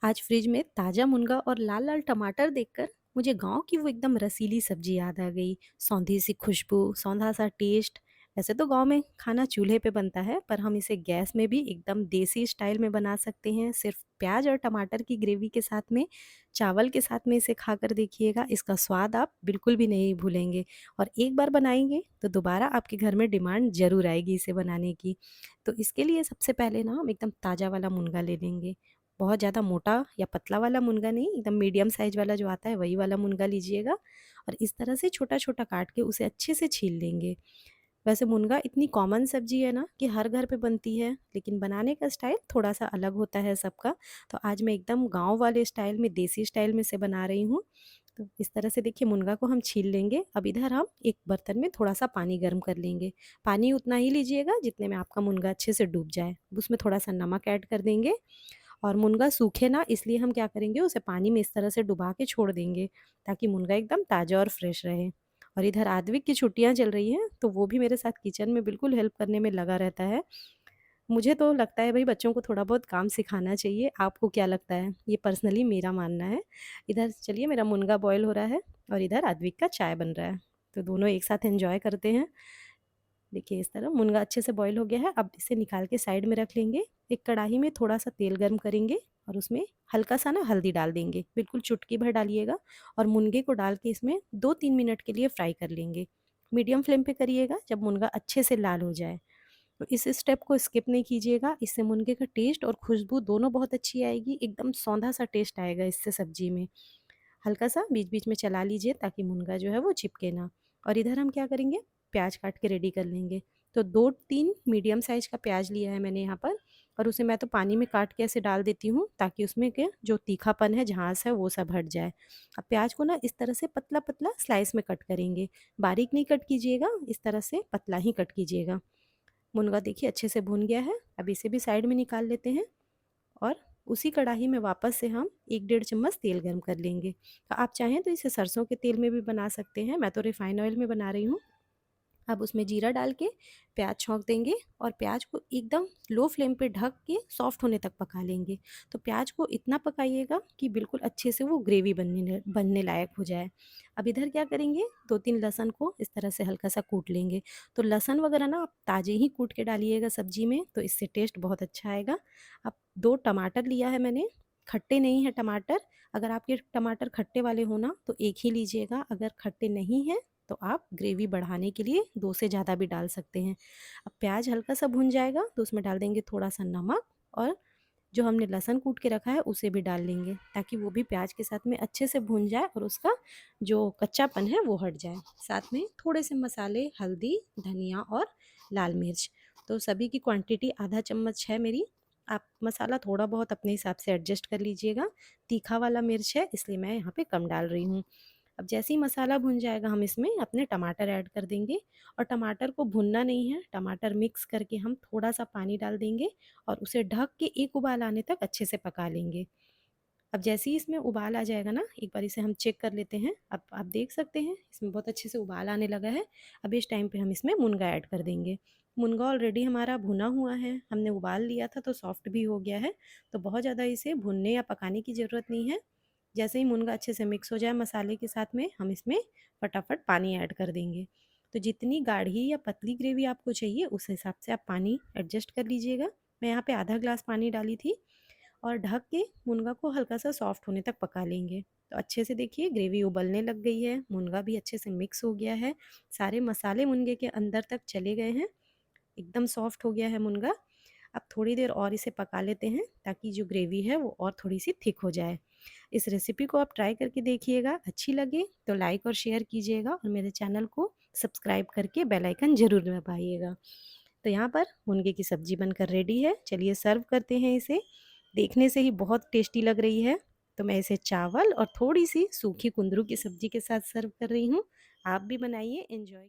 आज फ्रिज में ताजा मुनगा और लाल लाल टमाटर देखकर मुझे गांव की वो एकदम रसीली सब्जी याद आ गई। सौंधी सी खुशबू, सौंधा सा टेस्ट। वैसे तो गांव में खाना चूल्हे पे बनता है, पर हम इसे गैस में भी एकदम देसी स्टाइल में बना सकते हैं, सिर्फ प्याज और टमाटर की ग्रेवी के साथ में। चावल के साथ में इसे खाकर देखिएगा, इसका स्वाद आप बिल्कुल भी नहीं भूलेंगे। और एक बार बनाएंगे तो दोबारा आपके घर में डिमांड जरूर आएगी इसे बनाने की। तो इसके लिए सबसे पहले ना हम एकदम ताज़ा वाला मुनगा ले लेंगे। बहुत ज़्यादा मोटा या पतला वाला मुनगा नहीं, एकदम मीडियम साइज़ वाला जो आता है वही वाला मुनगा लीजिएगा। और इस तरह से छोटा-छोटा काट के उसे अच्छे से छील लेंगे। वैसे मुनगा इतनी कॉमन सब्ज़ी है ना कि हर घर पे बनती है, लेकिन बनाने का स्टाइल थोड़ा-सा अलग होता है सबका। तो आज मैं एकदम गाँव वाले स्टाइल में, देसी स्टाइल में इसे बना रही हूँ। तो इस तरह से देखिए मुनगा को हम छील लेंगे। अब इधर हम एक बर्तन में थोड़ा-सा पानी गर्म कर लेंगे। पानी उतना ही लीजिएगा जितने में आपका मुनगा अच्छे से डूब जाए। अब उसमें थोड़ा-सा नमक ऐड कर देंगे। और मुनगा सूखे ना, इसलिए हम क्या करेंगे, उसे पानी में इस तरह से डुबा के छोड़ देंगे ताकि मुनगा एकदम ताज़ा और फ्रेश रहे। और इधर आद्विक की छुट्टियाँ चल रही हैं, तो वो भी मेरे साथ किचन में बिल्कुल हेल्प करने में लगा रहता है। मुझे तो लगता है भई बच्चों को थोड़ा बहुत काम सिखाना चाहिए। आपको क्या लगता है? ये पर्सनली मेरा मानना है। इधर चलिए मेरा मुनगा बॉयल हो रहा है और इधर आद्विक का चाय बन रहा है। तो दोनों एक साथ एन्जॉय करते हैं। देखिए इस तरह मुनगा अच्छे से बॉईल हो गया है। अब इसे निकाल के साइड में रख लेंगे। एक कढ़ाई में थोड़ा-सा तेल गरम करेंगे और उसमें हल्का-सा ना हल्दी डाल देंगे, बिल्कुल चुटकी भर डालिएगा। और मुनगे को डाल के इसमें 2-3 मिनट के लिए फ्राई कर लेंगे। मीडियम फ्लेम पे करिएगा जब मुनगा अच्छे से लाल हो जाए। तो इस स्टेप को स्किप नहीं कीजिएगा, इससे मुनगे का टेस्ट और खुशबू दोनों बहुत अच्छी आएगी, एकदम सौंधा-सा टेस्ट आएगा इससे सब्ज़ी में। हल्का-सा बीच-बीच में चला लीजिए ताकि मुनगा जो है वो चिपके ना। और इधर हम क्या करेंगे, प्याज काट के रेडी कर लेंगे। तो 2-3 मीडियम साइज़ का प्याज लिया है मैंने यहाँ पर। और उसे मैं तो पानी में काट के ऐसे डाल देती हूँ ताकि उसमें के जो तीखापन है, झाँस है, वो सब हट जाए। अब प्याज को ना इस तरह से पतला-पतला स्लाइस में कट करेंगे। बारीक नहीं कट कीजिएगा, इस तरह से पतला ही कट कीजिएगा। मुनगा देखिए अच्छे से भुन गया है, अब इसे भी साइड में निकाल लेते हैं। और उसी कढ़ाई में वापस से हम 1 डेढ़ चम्मच तेल गरम कर लेंगे। तो आप चाहें तो इसे सरसों के तेल में भी बना सकते हैं, मैं तो रिफाइन ऑयल में बना रही हूँ। अब उसमें जीरा डाल के प्याज छौंक देंगे और प्याज को एकदम लो फ्लेम पे ढक के सॉफ्ट होने तक पका लेंगे। तो प्याज को इतना पकाइएगा कि बिल्कुल अच्छे से वो ग्रेवी बनने लायक हो जाए। अब इधर क्या करेंगे, 2-3 लहसुन को इस तरह से हल्का-सा कूट लेंगे। तो लहसुन वगैरह ना आप ताज़े ही कूट के डालिएगा सब्ज़ी में, तो इससे टेस्ट बहुत अच्छा आएगा। अब 2 टमाटर लिया है मैंने, खट्टे नहीं हैं टमाटर। अगर आपके टमाटर खट्टे वाले हो ना तो 1 ही लीजिएगा, अगर खट्टे नहीं हैं तो आप ग्रेवी बढ़ाने के लिए 2 से ज़्यादा भी डाल सकते हैं। अब प्याज हल्का-सा भुन जाएगा तो उसमें डाल देंगे थोड़ा-सा नमक। और जो हमने लहसुन कूट के रखा है उसे भी डाल लेंगे ताकि वो भी प्याज के साथ में अच्छे से भुन जाए और उसका जो कच्चापन है वो हट जाए। साथ में थोड़े से मसाले, हल्दी, धनिया और लाल मिर्च। तो सभी की क्वांटिटी आधा चम्मच है मेरी। आप मसाला थोड़ा बहुत अपने हिसाब से एडजस्ट कर लीजिएगा। तीखा वाला मिर्च है इसलिए मैं यहाँ पे कम डाल रही हूँ। अब जैसे ही मसाला भुन जाएगा हम इसमें अपने टमाटर ऐड कर देंगे। और टमाटर को भुनना नहीं है, टमाटर मिक्स करके हम थोड़ा-सा पानी डाल देंगे और उसे ढक के एक उबाल आने तक अच्छे से पका लेंगे। अब जैसे ही इसमें उबाल आ जाएगा ना, एक बार इसे हम चेक कर लेते हैं। अब आप देख सकते हैं इसमें बहुत अच्छे से उबाल आने लगा है। अब इस टाइम पे हम इसमें मुनगा ऐड कर देंगे। मुनगा ऑलरेडी हमारा भुना हुआ है, हमने उबाल लिया था तो सॉफ्ट भी हो गया है। तो बहुत ज़्यादा इसे भुनने या पकाने की ज़रूरत नहीं है। जैसे ही मुनगा अच्छे से मिक्स हो जाए मसाले के साथ में, हम इसमें फटाफट पानी ऐड कर देंगे। तो जितनी गाढ़ी या पतली ग्रेवी आपको चाहिए उस हिसाब से आप पानी एडजस्ट कर लीजिएगा। मैं यहाँ पे आधा ग्लास पानी डाली थी। और ढक के मुनगा को हल्का सा सॉफ्ट होने तक पका लेंगे। तो अच्छे से देखिए ग्रेवी उबलने लग गई है, मुनगा भी अच्छे से मिक्स हो गया है, सारे मसाले मुनगे के अंदर तक चले गए हैं, एकदम सॉफ्ट हो गया है मुनगा। अब थोड़ी देर और इसे पका लेते हैं ताकि जो ग्रेवी है वो और थोड़ी सी थिक हो जाए। इस रेसिपी को आप ट्राई करके देखिएगा, अच्छी लगे तो लाइक और शेयर कीजिएगा और मेरे चैनल को सब्सक्राइब करके बेल आइकन ज़रूर दबाइएगा। तो यहाँ पर मुनगे की सब्ज़ी बनकर रेडी है, चलिए सर्व करते हैं इसे। देखने से ही बहुत टेस्टी लग रही है। तो मैं इसे चावल और थोड़ी-सी सूखी कुंदरू की सब्ज़ी के साथ सर्व कर रही हूँ। आप भी बनाइए, एन्जॉय